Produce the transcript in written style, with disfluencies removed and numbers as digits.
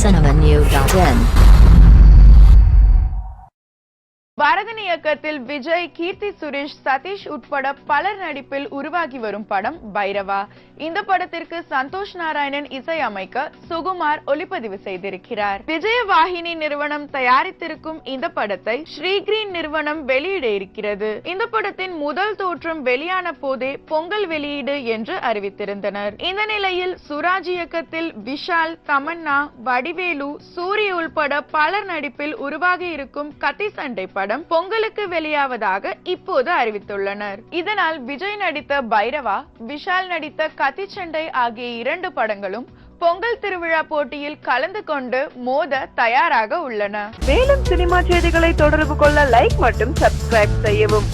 cinemanew.in. Bharathan இயக்கத்தில் விஜய், கீர்த்தி சுரேஷ், சதீஷ் உட்பட பலர் நடிப்பில் உருவாகி வரும் படம் பைரவா. இந்த படத்திற்கு சந்தோஷ் நாராயணன் இசையமைக்க சுகுமார் ஒளிப்பதிவு செய்திருக்கிறார். விஜயவாகினி நிறுவனம் தயாரித்திருக்கும் இந்த படத்தை ஸ்ரீகிரீன் நிறுவனம் வெளியிட இருக்கிறது. இந்த படத்தின் முதல் தோற்றம் வெளியான போதே பொங்கல் வெளியீடு என்று அறிவித்திருந்தனர். இந்த நிலையில் சுராஜ் இயக்கத்தில் விஷால், தமன்னா, வடிவேலு, சூரிய உள்பட பலர் நடிப்பில் உருவாகி இருக்கும் கத்தி சண்டை படம் பொங்கலுக்கு வெளியாவதாக இப்போது அறிவித்துள்ளனர். இதனால் விஜய் நடித்த பைரவா, விஷால் நடித்த கத்திச்சண்டை ஆகிய 2 படங்களும் பொங்கல் திருவிழா போட்டியில் கலந்து கொண்டு மோத தயாராக உள்ளன. மேலும் சினிமா செய்திகளை தொடர்பு கொள்ள லைக் மற்றும் சப்ஸ்கிரைப் செய்யவும்.